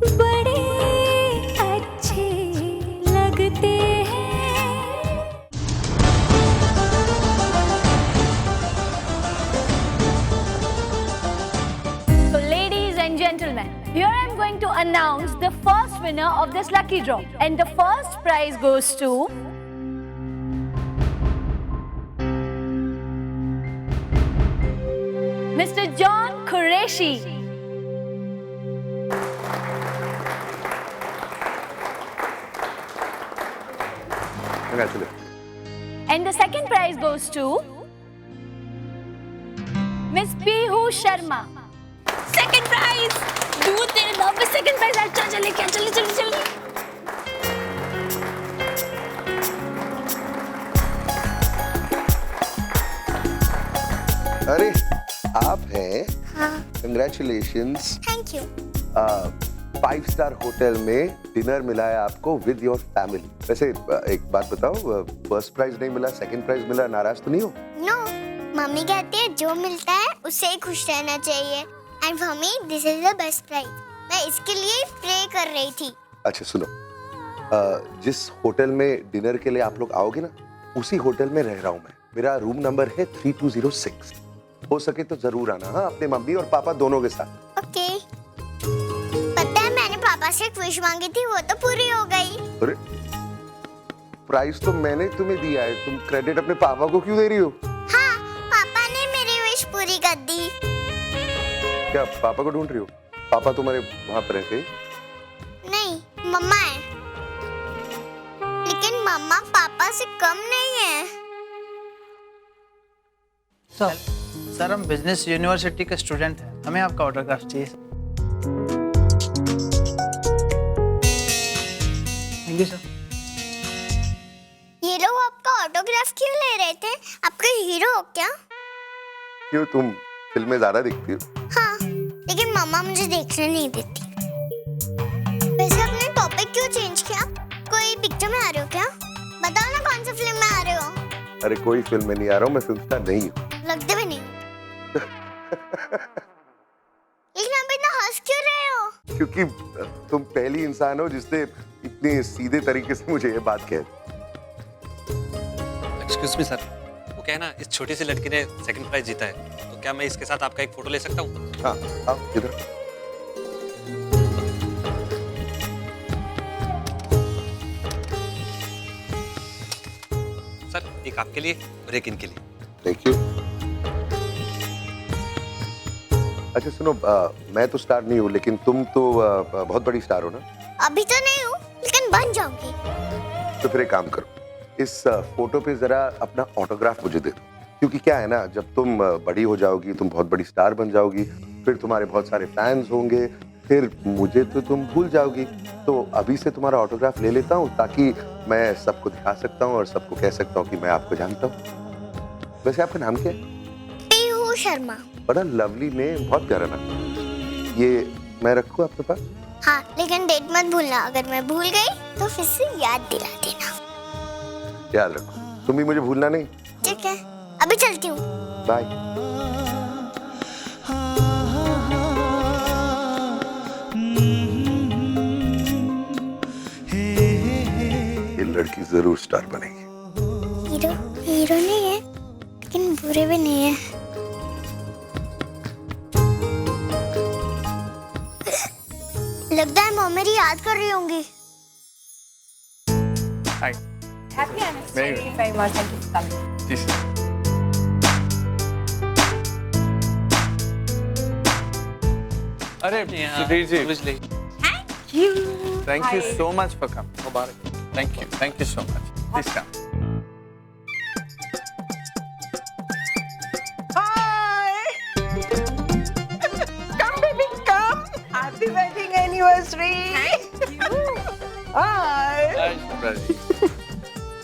बड़े अच्छे लगते हैं। So ladies and gentlemen, here I'm going to announce the first winner of this lucky draw. And the first prize goes to Mr. John Qureshi. Congratulations. And the second prize goes to Miss Pihu Sharma. Second prize दूध तेरे नाम पे second prize. अच्छा चले क्या, चले चले चले। अरे आप हैं? हाँ, congratulations. Thank you. 5 star hotel में डिनर मिला है आपको विद योर फैमिली। वैसे एक बात बताओ, फर्स्ट प्राइज नहीं मिला, सेकंड प्राइज मिला, नाराज तो नहीं हो? नो, मम्मी कहती है जो मिलता है उससे ही खुश रहना चाहिए। And for me this is the best prize. मैं इसके लिए प्रे कर रही थी। अच्छा सुनो, जिस होटल में डिनर के लिए आप लोग आओगे ना, उसी होटल में रह रहा हूँ मैं। मेरा रूम नंबर है 3206। हो सके तो जरूर आना, हाँ, अपने मम्मी और पापा दोनों के साथ। ओके। पता है मैंने पापा से एक विश मांगी थी, वो तो पूरी हो गई। अरे प्राइस तो मैंने तुम्हें दिया है, तुम क्रेडिट अपने पापा को क्यों दे रही हो? हाँ, पापा ने मेरी विश पूरी कर दी। क्या पापा को ढूंढ रही हो? पापा तुम्हारे वहां पर रहते? नहीं, मम्मा है। लेकिन मम्मा पापा से कम नहीं है। सर हम बिजनेस यूनिवर्सिटी के स्टूडेंट हैं, हमें आपका ऑटोग्राफ चाहिए। Thank you sir. ये लोग आपका ऑटोग्राफ क्यों ले रहे थे? आपका हीरो हो क्या? क्यों, तुम फिल्म में ज्यादा दिखती हो? हाँ, लेकिन मम्मा मुझे देखने नहीं देती। वैसे आपने टॉपिक क्यों चेंज किया? कोई पिक्चर में आ रहे हो क्या? बताओ ना कौन सी फिल्म में आ रहे हो? अरे कोई फिल्म में नहीं आ रहा हूँ, मैं फिल्म स्टार नहीं हूँ। लगते भी नहीं। लेकिन आप इतना हंस क्यों रहे हो? क्योंकि तुम पहली इंसान हो जिसने इतने सीधे तरीके से मुझे ये बात कह। एक्सक्यूज मी सर, वो क्या है ना, इस छोटी सी लड़की ने सेकंड प्राइज जीता है, तो क्या मैं इसके साथ आपका एक फोटो ले सकता हूँ? हाँ, आओ इधर। सर एक आपके लिए और एक इनके लिए। Thank you. अच्छा सुनो, मैं तो स्टार नहीं हूँ, लेकिन तुम तो बहुत बड़ी स्टार हो ना? अभी तो नहीं हूँ, लेकिन बन जाऊंगी। तो फिर एक काम करो, इस फोटो पे जरा अपना ऑटोग्राफ मुझे दे दो। क्योंकि क्या है ना, जब तुम बड़ी हो जाओगी, तुम बहुत बड़ी स्टार बन जाओगी, फिर तुम्हारे बहुत सारे फैंस होंगे, फिर मुझे तो तुम भूल जाओगी। तो अभी से तुम्हारा ऑटोग्राफ ले लेता हूँ, ताकि मैं सबको दिखा सकता हूँ और सबको कह सकता हूँ कि मैं आपको जानता हूँ। वैसे आपका नाम क्या है? पीहू शर्मा। बड़ा लवली नेम, बहुत प्यारा नाम। ये मैं रखूँ आपके पास? हाँ, लेकिन डेट मत भूलना। अगर मैं भूल गई तो फिर से याद दिला देना। याद रखो, तुम भी मुझे भूलना नहीं। ठीक है, अभी चलती हूँ। बाय। ये लड़की जरूर स्टार बनेगी। हीरो हीरो नहीं है, लेकिन बुरे भी नहीं है। लगता है मम्मी मेरी याद कर रही होंगी। Hi. Happy anniversary very much. Thank you for coming. जी सर। अरे Sudhir ji, Thank you. Thank you so much for coming. मुबारक। Thank you so much. Please come. Come, baby, come. Happy wedding anniversary. Hi.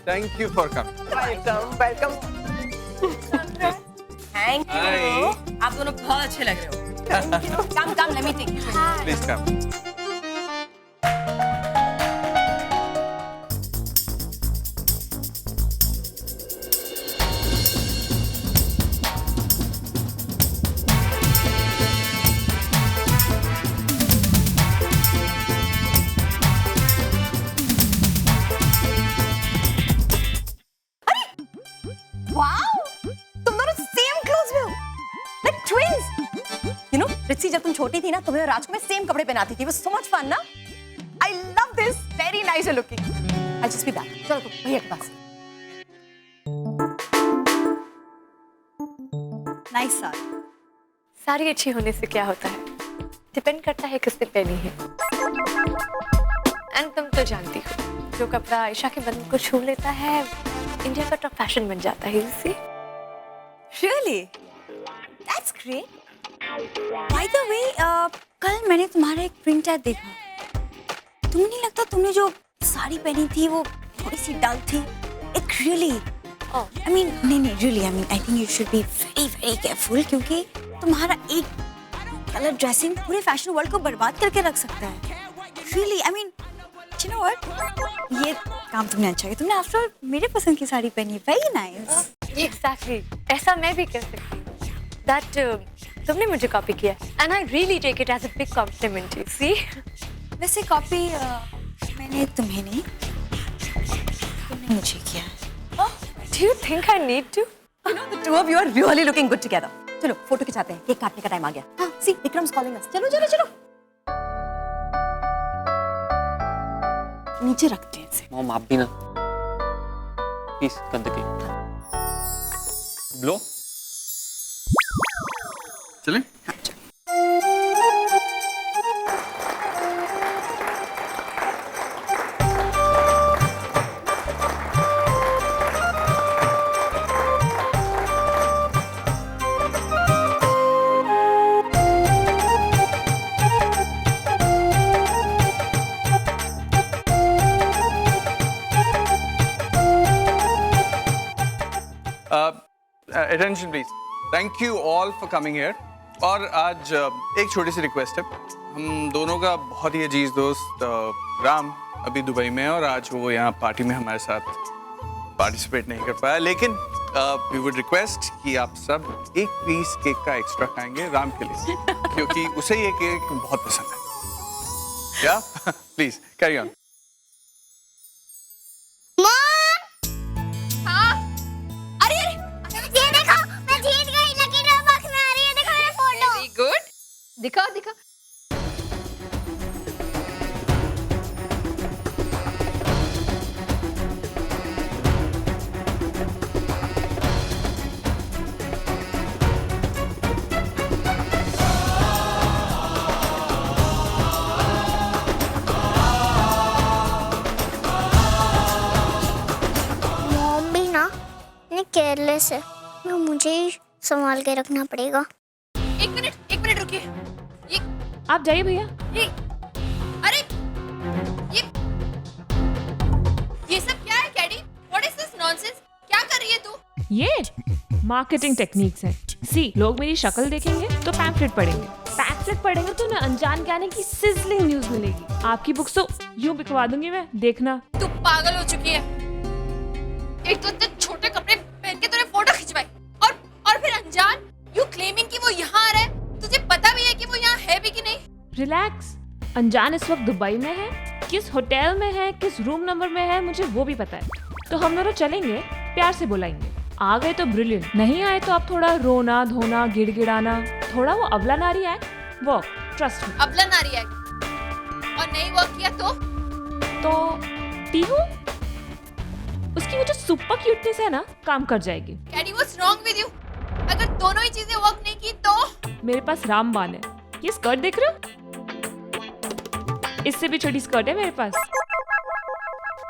Thank you for coming. Welcome, welcome. Thank you. आप दोनों बहुत अच्छे लग रहे हो. Come, let me take you. Please come. छोटी थी ना, तुम्हें और राज को मैं सेम कपड़े पहनाती थी. सो मच फन ना. I love this. Very nice looking. I just be back. चलो तुम भैया के पास. नाइस साड़ी. साड़ी अच्छी होने से क्या होता है, डिपेंड करता है किसने पहनी है. एंड तुम तो जानती हो, जो कपड़ा आयशा के बदन को छू लेता है इंडिया का टॉप फैशन बन जाता है. इसी Really? That's great. By the way, कल मैंने तुम्हारा एक प्रिंट एड देखा. तुम्हें नहीं लगता तुमने जो साड़ी पहनी थी वो थोड़ी सी डल थी? It really. I mean, नहीं really. I mean, I think you should be very careful क्योंकि तुम्हारा एक कलर ड्रेसिंग पूरे फैशन वर्ल्ड को बर्बाद करके रख सकता है. Really, I mean, you know what? ये काम तुमने अच्छा किया. तुमने आफ्टर ऑल मेरे पसंद की साड़ी पहनी है. Very nice. एग्जैक्टली ऐसा मैं भी कर सकती हूँ. दैट तुमने मुझे कॉपी किया and I really take it as a big compliment. You see, वैसे कॉपी मैंने तुम्हें नहीं, तुमने मुझे किया. Do you think I need to? You know, the two of you are really looking good together. चलो फोटो खिंचाते हैं. केक काटने का टाइम आ गया. हाँ, see, Vikram's calling us. चलो. नीचे रखते हैं इसे. मॉम आप भी ना प्लीज गंदगी. ब्लो चलें? हाँ, चलो. Attention please. Thank you all for coming here. और आज एक छोटी सी रिक्वेस्ट है. हम दोनों का बहुत ही अजीज दोस्त राम अभी दुबई में है और आज वो यहाँ पार्टी में हमारे साथ पार्टिसिपेट नहीं कर पाया. लेकिन वी वुड रिक्वेस्ट कि आप सब एक पीस केक का एक्स्ट्रा खाएंगे राम के लिए क्योंकि उसे ये केक बहुत पसंद है. या प्लीज कैरी ऑन. दिखाओ. मॉम भी ना इतनी केयरलेस है. मुझे ही संभाल के रखना पड़ेगा. एक मिनट रुकिए. आप जाइए भैया. अरे ये सब क्या है Caddy? What is this nonsense? क्या कर रही है तू? ये मार्केटिंग टेक्निक्स हैं. सी, लोग मेरी शक्ल देखेंगे तो पैम्फलेट पढ़ेंगे तो ना अनजान ज्ञानी की सिजलिंग न्यूज मिलेगी. आपकी बुक्स तो यूं बिकवा दूंगी मैं, देखना. तू पागल हो चुकी है. एक तो इतने छोटे कपड़े पहन के तूने फोटो खिंचवाई और फिर अनजान यू क्लेमिंग कि वो यहाँ आ रहा है. तुझे पता भी है कि वो यहाँ है भी कि नहीं? रिलैक्स. अनजान इस वक्त दुबई में है. किस होटल में है, किस रूम नंबर में है, मुझे वो भी पता है. तो हम दोनों चलेंगे, प्यार से बुलाएंगे. आ गए तो ब्रिलियंट, नहीं आए तो आप थोड़ा रोना धोना गिड़गिड़ाना, थोड़ा वो अबला नारी एक्ट वर्क. Trust me. अबला नारी है और नहीं वर्क किया तो पीहू उसकी वो जो सुपर क्यूटनेस है ना, काम कर जाएगी. कैडी व्हाट्स रॉन्ग विद यू? अगर दोनों ही चीजें वर्क नहीं की तो? मेरे पास रामबान है. ये स्कर्ट देख रहे हो? इससे भी छोटी स्कर्ट है मेरे पास.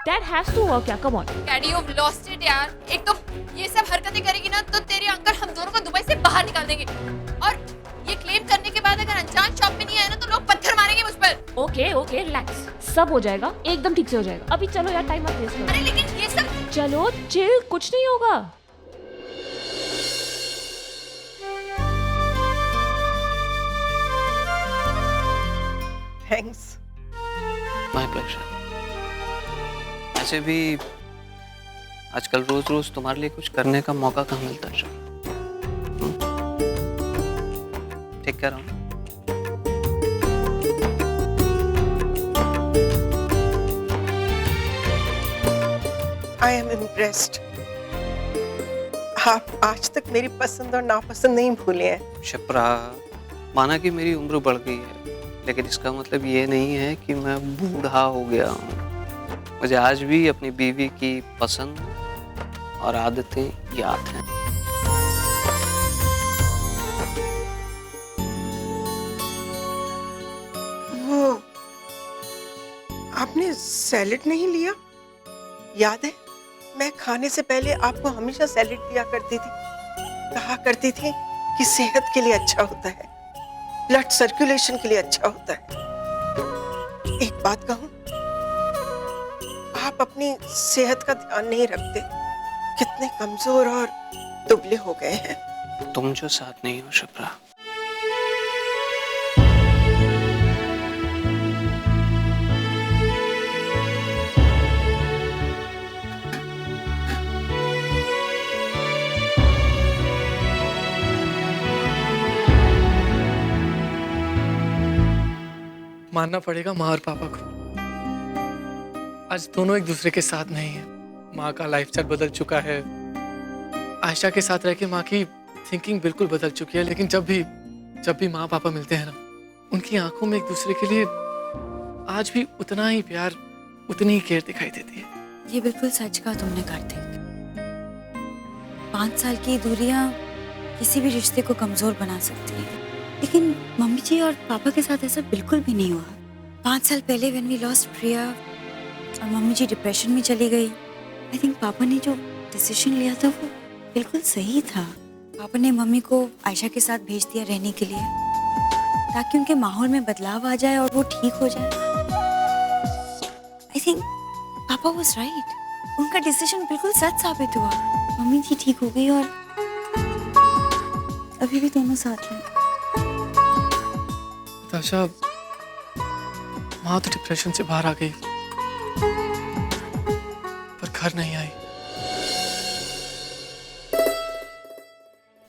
That has to work. Come on. Cady you've lost it यार. एक तो ये सब हरकतें करेगी ना तो तेरे अंकल हम दोनों को दुबई से बाहर निकाल देंगे. और ये क्लेम करने के बाद अगर अनजान शॉप में नहीं आया ना तो लोग पत्थर मारेंगे मुझ पर. Okay relax. सब हो जाएगा, एकदम ठीक से हो जाएगा. अभी चलो यार, टाइम मत वेस्ट करो. अरे लेकिन ये सब. चलो चिल, कुछ नहीं होगा. Thanks. My pleasure. ऐसे भी आजकल रोज तुम्हारे लिए कुछ करने का मौका कहाँ मिलता है. ठीक कह रहा हूँ. I am impressed. आप आज तक मेरी पसंद और नापसंद नहीं भूले हैं. शिप्रा, माना कि मेरी उम्र बढ़ गई है, लेकिन इसका मतलब ये नहीं है कि मैं बूढ़ा हो गया हूँ। मुझे आज भी अपनी बीवी की पसंद और आदतें याद हैं। वो आपने सैलेड नहीं लिया? याद है, मैं खाने से पहले आपको हमेशा सैलेड दिया करती थी। कहा करती थी कि सेहत के लिए अच्छा होता है, ब्लड सर्कुलेशन के लिए अच्छा होता है। एक बात कहूं, आप अपनी सेहत का ध्यान नहीं रखते। कितने कमजोर और दुबले हो गए हैं। तुम जो साथ नहीं हो शिप्रा। मानना पड़ेगा माँ और पापा को, आज दोनों एक दूसरे के साथ नहीं है। माँ का लाइफस्टाइल बदल चुका है, आयशा के साथ रह के माँ की थिंकिंग बिल्कुल बदल चुकी है। लेकिन जब भी माँ पापा मिलते हैं ना, उनकी आंखों में एक दूसरे के लिए आज भी उतना ही प्यार, उतनी ही केयर दिखाई देती है। ये बिल्कुल सच कहा तुमने कार्तिक। 5 साल की दूरियां किसी भी रिश्ते को कमजोर बना सकती है, लेकिन मम्मी जी और पापा के साथ ऐसा बिल्कुल भी नहीं हुआ। 5 साल पहले व्हेन वी लॉस्ट प्रिया और मम्मी जी डिप्रेशन में चली गई, आई थिंक पापा ने जो डिसीजन लिया था वो बिल्कुल सही था। पापा ने मम्मी को आयशा के साथ भेज दिया रहने के लिए, ताकि उनके माहौल में बदलाव आ जाए और वो ठीक हो जाए। आई थिंक पापा वाज राइट, उनका डिसीजन बिल्कुल सच साबित हुआ। मम्मी जी ठीक हो गई और अभी भी दोनों साथ हैं। ताशा, माँ तो डिप्रेशन से बाहर आ गई, पर घर नहीं आई।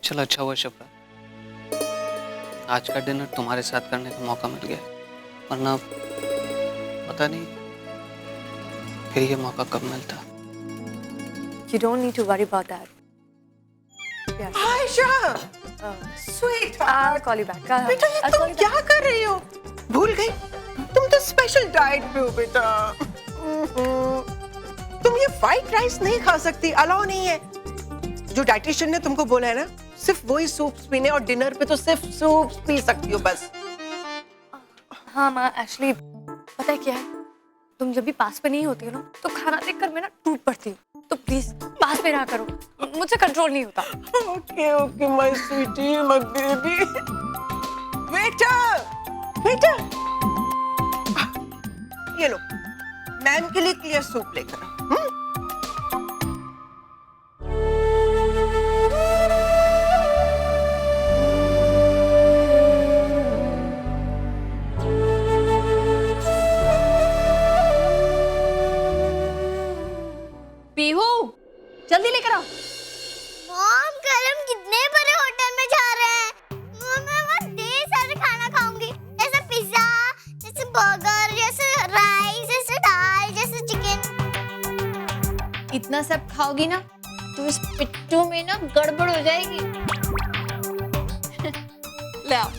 चलो अच्छा हुआ शिप्रा, आज का डिनर तुम्हारे साथ करने का मौका मिल गया, वरना पता नहीं फिर ये मौका कब मिलता। You don't need to worry about that. Yeah. Ayesha, sweet, I'll call you back. बेटा ये I'll तुम call you क्या कर रही हो? भूल गई? तुम तो स्पेशल डाइट पे हो बेटा। तुम ये व्हाइट राइस नहीं खा सकती, अलाउ नहीं है। जो डाइटिशियन ने तुमको बोला है ना, सिर्फ वही सूप्स पीने, और डिनर पे तो सिर्फ सूप्स पी सकती हो बस। हाँ माँ, एक्चुअली पता है क्या है, तुम जब भी पास पे नहीं होती हो ना, तो खाना देखकर मैं ना टूट पड़ती हूँ। तो प्लीज पास पे रहा करो, मुझसे कंट्रोल नहीं होता। Okay okay my sweetie, my baby. Waiter, waiter, ये लो, मैम के लिए क्लियर सूप लेकर आओ। पीहू, जल्दी लेकर आओ। मॉम, कल हम कितने बड़े होटल में जा रहे हैं। मैं वहाँ ढेर सारे खाना खाऊंगी, जैसे पिज्जा, जैसे बर्गर, जैसे राइस, जैसे दाल, जैसे चिकन। इतना सब खाओगी ना तो इस पिट्टू में ना गड़बड़ हो जाएगी। ले आओ।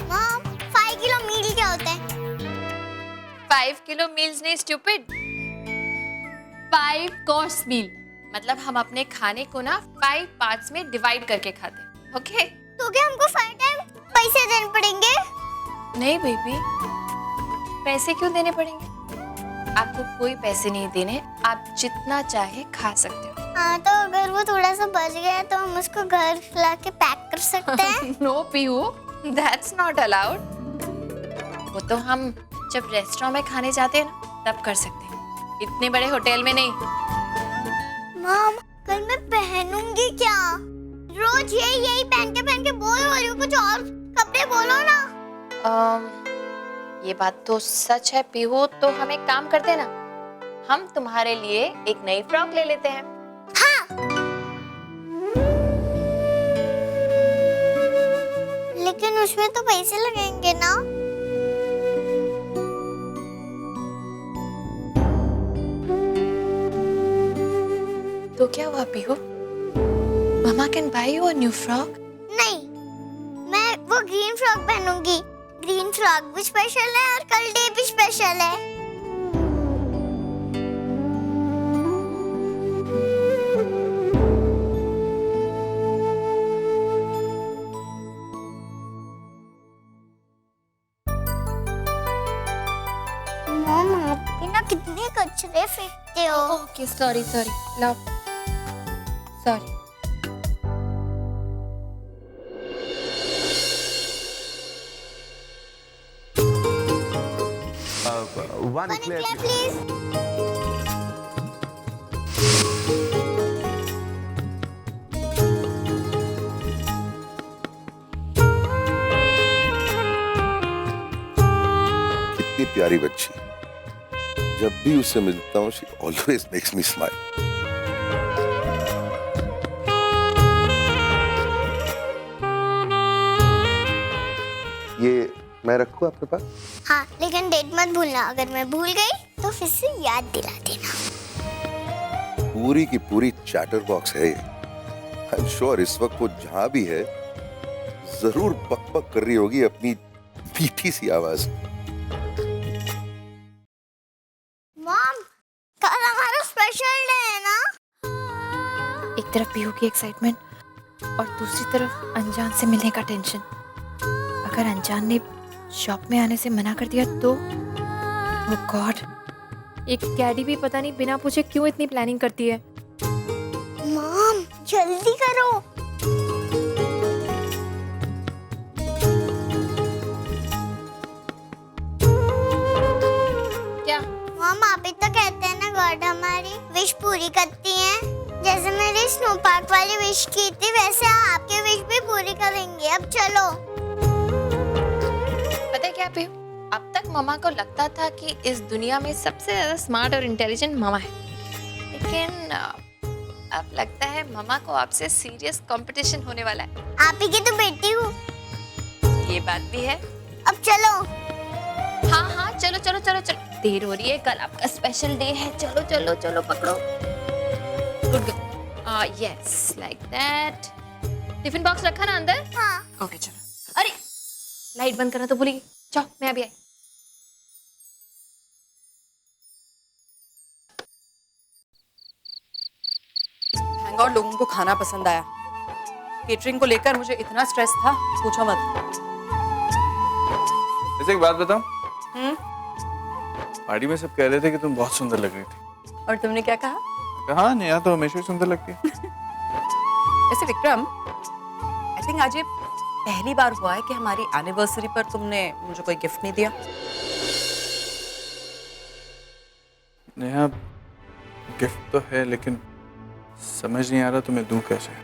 मॉम, 5 किलो मील क्या होता है? 5 किलो मील्स नहीं स्टूपिड, 5 कोर्स मील। मतलब हम अपने खाने को ना 5 पार्ट्स में डिवाइड करके खाते हैं, ओके? तो क्या हमको 5 टाइम पैसे देने पड़ेंगे? नहीं बेबी, पैसे क्यों देने पड़ेंगे? आपको कोई पैसे नहीं देने, आप जितना चाहे खा सकते हो। हाँ, तो अगर वो थोड़ा सा बच गया तो हम उसको घर ला के पैक कर सकते हैं। No Pihu, that's not allowed. वो तो हम जब रेस्टोरेंट में खाने जाते हैं ना, तब कर सकते हैं, इतने बड़े होटल में नहीं। मॉम, कल मैं पहनूंगी क्या? रोज यही पहन के बोर हो रही हूँ, कुछ और कपड़े बोलो ना। ये बात तो सच है पीहू, तो हम एक काम करते हैं ना, हम तुम्हारे लिए एक नई फ्रॉक ले लेते हैं। हाँ, लेकिन उसमें तो पैसे लगेंगे ना। तो क्या हुआ Pihu? Mama can buy you a new frock. नहीं, मैं वो ग्रीन फ्रॉक व्लॉग भी स्पेशल है और कल डे भी स्पेशल है। मॉम, आप भी ना कितने कचरे फेंकते हो। Okay sorry love sorry. One eclair, please. Please. कितनी प्यारी बच्ची, जब भी उससे मिलता हूँ she always makes me smile. ये मैं रखूँ आपके पास? हाँ, लेकिन डेट मत भूलना। अगर मैं भूल गई तो फिर से याद दिला देना। पूरी की पूरी चैटर बॉक्स है ये। आई एम श्योर इस वक्त वो जहां भी है जरूर बक बक कर रही होगी अपनी मीठी सी आवाज। मॉम, कल हमारा स्पेशल डे है ना? एक तरफ पीहू की एक्साइटमेंट और दूसरी तरफ अनजान से मिलने का टेंशन। अगर अनजान ने शॉप में आने से मना कर दिया तो ओह गॉड, एक कैडी भी पता नहीं बिना पूछे क्यों इतनी प्लानिंग करती है। मॉम, जल्दी करो। क्या? मॉम, आप ही तो कहते हैं ना गॉड हमारी विश पूरी करती हैं। जैसे मेरी स्नो पार्क वाली विश की थी वैसे आपकी विश भी पूरी करेंगे। अब चलो। पता है क्या पीहू, अब तक मम्मा को लगता था कि इस दुनिया में सबसे ज्यादा स्मार्ट और इंटेलिजेंट मम्मा है, लेकिन अब लगता है मम्मा को आपसे सीरियस कंपटीशन होने वाला है। आप ही की तो बेटी हूँ। ये बात भी है। अब चलो। हाँ चलो चलो चलो चलो, देर हो रही है, कल आपका स्पेशल डे है। चलो चलो चलो पकड़ो। Good good. Yes like that. Tiffin box रखा ना अंदर? हाँ। ओके चलो। अरे लाइट बंद करना तो भूली। जाओ मैं अभी आई। थैंक गॉड लोगों को खाना पसंद आया। केटरिंग को लेकर मुझे इतना स्ट्रेस था, पूछो मत। ऐसे एक बात बताओ, पार्टी में सब कह रहे थे कि तुम बहुत सुंदर लग रही थी। और तुमने क्या कहा? कहा नेहा तो हमेशा ही सुंदर लगती है। वैसे विक्रम, आई थिंक आज ये पहली बार हुआ है कि हमारी एनिवर्सरी पर तुमने मुझे कोई गिफ्ट नहीं दिया। नेहा गिफ्ट तो है, लेकिन समझ नहीं आ रहा तुम्हें दूं कैसे।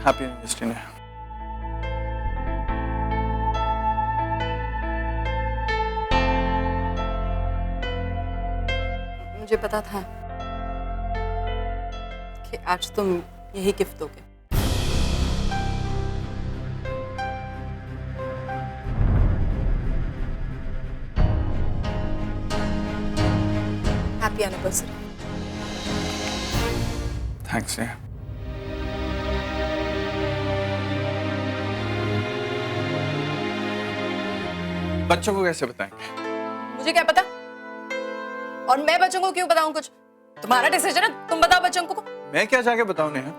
Happy anniversary Neha. मुझे पता था कि आज तुम यही गिफ्ट दोगे। Happy anniversary. थैंक्स नेहा। बच्चों को कैसे बताएंगे? मुझे क्या पता, और मैं बच्चों को क्यों बताऊं कुछ? तुम्हारा डिसीजन है, तुम बताओ बच्चों को। मैं क्या जाके बताऊं नेहा?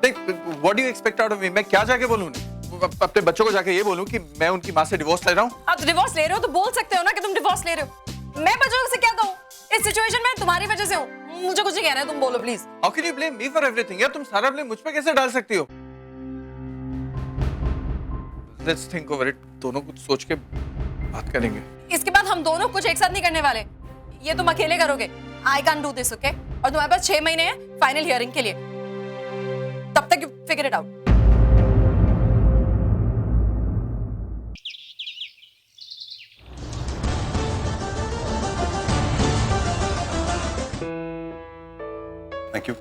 देख, what do you expect out of me? मैं क्या जाके बोलूं? अपने बच्चों को जाके ये बोलूं कि मैं उनकी माँ से डिवोर्स ले रहा हूँ? आप डिवोर्स ले रहे हो तो बोल सकते हो ना कि तुम डिवोर्स ले रहे हो। मैं बच्चों से क्या कहूँ? इस सिचुएशन में तुम्हारी वजह से हूँ। मुझे कुछ नहीं कहना है, तुम बोलो please. How can you blame me for everything? यार तुम सारा ब्लेम मुझ पे कैसे डाल सकती हो? Let's think over it. दोनों कुछ सोच के बात करेंगे। इसके बाद हम दोनों कुछ एक साथ नहीं करने वाले, ये तुम अकेले करोगे। I can do this, okay? और तुम्हारे पास 6 महीने हैं फाइनल हियरिंग के लिए, तब तक you figure it out. Thank you.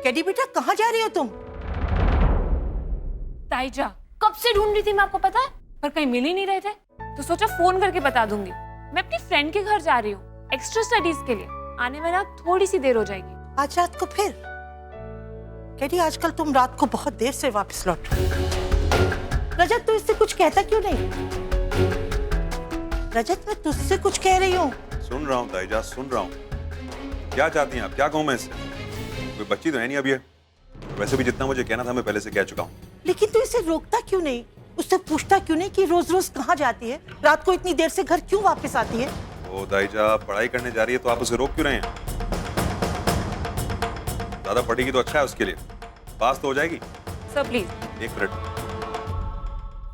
Caddy बेटा, कहाँ जा रही हो तुम? ताईजा, कब से ढूंढ रही थी मैं, आपको पता है? पर कहीं मिल ही नहीं रहे थे, तो सोचा फोन करके बता दूंगी। मैं अपनी फ्रेंड के घर जा रही हूँ एक्स्ट्रा स्टडीज के लिए, आने में ना थोड़ी सी देर हो जाएगी। आज रात को फिर? कैडी, आजकल तुम रात को बहुत देर से वापस लौट रहे हो। रजत, तू इससे कुछ कहता क्यों नहीं? रजत, मैं तुझसे कुछ कह रही हूँ। सुन रहा हूँ ताईजा, सुन रहा हूँ। क्या चाहती हैं आप? क्या कहूँ मैं इससे? कोई बच्ची तो है नहीं अभी है। वैसे भी जितना मुझे कहना था मैं पहले से कह चुका हूँ। लेकिन तू इसे रोकता क्यों नहीं? उससे पूछता क्यों नहीं कि रोज रोज कहाँ जाती है, रात को इतनी देर से घर क्यों वापस आती है? ओ ताईजा, पढ़ाई करने जा रही है तो आप उसे रोक क्यों रहे हैं? ज्यादा पढ़ेगी तो अच्छा है उसके लिए, पास तो हो जाएगी। Sir please. एक मिनट,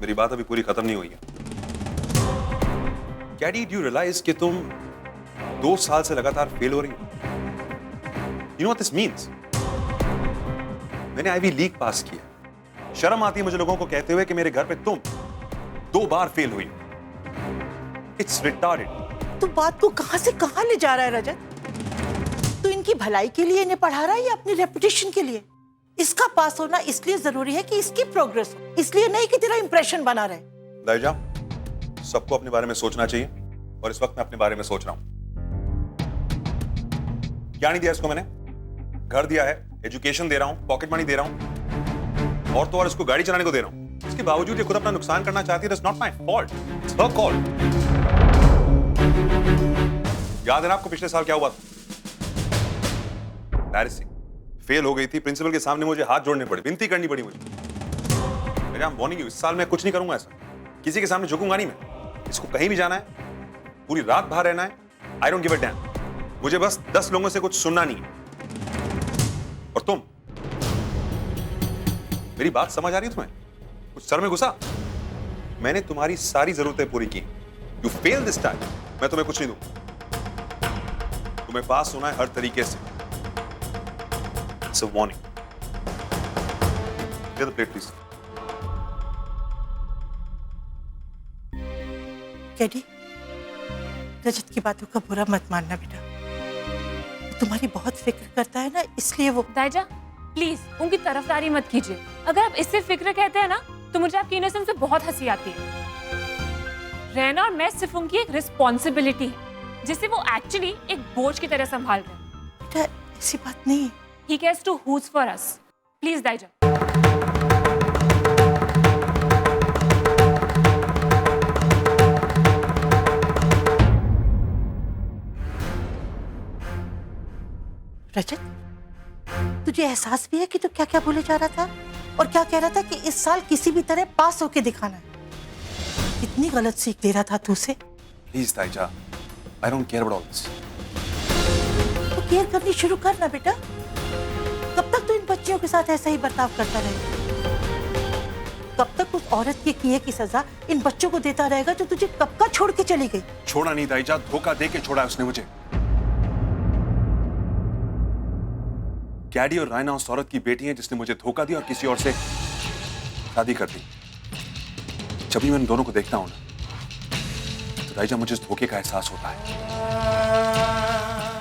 मेरी बात अभी पूरी खत्म नहीं हुई है। कैडी, डू यू रियलाइज कि तुम 2 साल से लगातार फेल हो रही हो? You know what this means? मैंने आईवी लीग पास किया। शर्म आती है मुझे लोगों को कहते हुए कि मेरे घर पे तुम 2 बार फेल हुई। It's retarded. तू बात को कहां से कहां ले जा रहा है रजत? तू इनकी भलाई के लिए इन्हें पढ़ा रहा है या अपनी रेपुटेशन के लिए? इसका पास होना इसलिए जरूरी है कि इसकी प्रोग्रेस हो, इसलिए नहीं कि तेरा इंप्रेशन बना रहे। दाईजा, सबको अपने बारे में सोचना चाहिए और इस वक्त मैं अपने बारे में सोच रहा हूं। क्या नहीं दिया इसको मैंने? घर दिया है, एजुकेशन दे रहा हूं, पॉकेट मनी दे रहा हूं, और तो और इसको गाड़ी चलाने को दे रहा हूं। इसके बावजूद ये खुद अपना नुकसान करना चाहती है। That's not my fault. It's her call. याद है ना आपको पिछले साल क्या हुआ था? Embarrassing. फेल हो गई थी, प्रिंसिपल के सामने मुझे हाथ जोड़ने पड़े, विनती करनी पड़ी मुझे। I'm warning you, इस साल मैं कुछ नहीं करूंगा ऐसा, किसी के सामने झुकूंगा नहीं मैं। इसको कहीं भी जाना है, पूरी रात बाहर रहना है, I don't give a damn. मुझे बस 10 लोगों से कुछ सुनना नहीं है। और तुम, मेरी बात समझ आ रही है तुम्हें? कुछ सर में घुसा? मैंने तुम्हारी सारी जरूरतें पूरी की। You failed this time. मैं तुम्हें कुछ नहीं दूं। तुम्हें पास होना है हर तरीके से। It's a warning. Clear the plate, please. कैडी, रजत की बातों का बुरा मत मानना बेटा। वो तुम्हारी बहुत फिक्र करता है ना, इसलिए वो। दाईजा प्लीज उनकी तरफदारी मत कीजिए। अगर आप इससे फिक्र कहते हैं ना तो मुझे आपकी इनोसेंस से बहुत हंसी आती है। रहना और मैं सिर्फ उनकी एक रिस्पॉन्सिबिलिटी है जिसे वो एक्चुअली एक बोझ की तरह संभाल रहे हैं। बेटा ऐसी बात नहीं है। He cares to who's for us. Please दाईजा। रजत, तुझे एहसास भी है कि तू क्या क्या बोले जा रहा था और क्या कह रहा था कि इस साल किसी भी तरह पास होके दिखाना है? कितनी गलत सीख दे रहा था तू उसे। Please, ताईजा, I don't care about all this. तो केयर करनी शुरू कर ना बेटा। कब तक तू इन बच्चियों के साथ ऐसा ही बर्ताव करता रहेगा? कब तक उस औरत के किए की सजा इन बच्चों को देता रहेगा जो तुझे कब का छोड़ के चली गई? छोड़ा नहीं ताईजा, धोखा दे के छोड़ा है उसने मुझे। कैडी और रायना उस औरत की बेटी है जिसने मुझे धोखा दिया और किसी और से शादी कर दी। जब भी मैं इन दोनों को देखता हूं ना तो राइजा मुझे इस धोखे का एहसास होता है।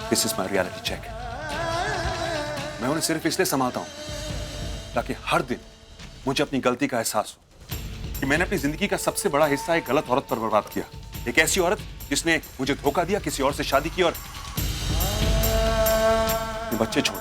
This is my reality check. मैं उन्हें सिर्फ इसलिए संभालता हूं ताकि हर दिन मुझे अपनी गलती का एहसास हो कि मैंने अपनी जिंदगी का सबसे बड़ा हिस्सा एक गलत औरत पर बर्बाद किया। एक ऐसी औरत जिसने मुझे धोखा दिया, किसी और से शादी की और बच्चे छोड़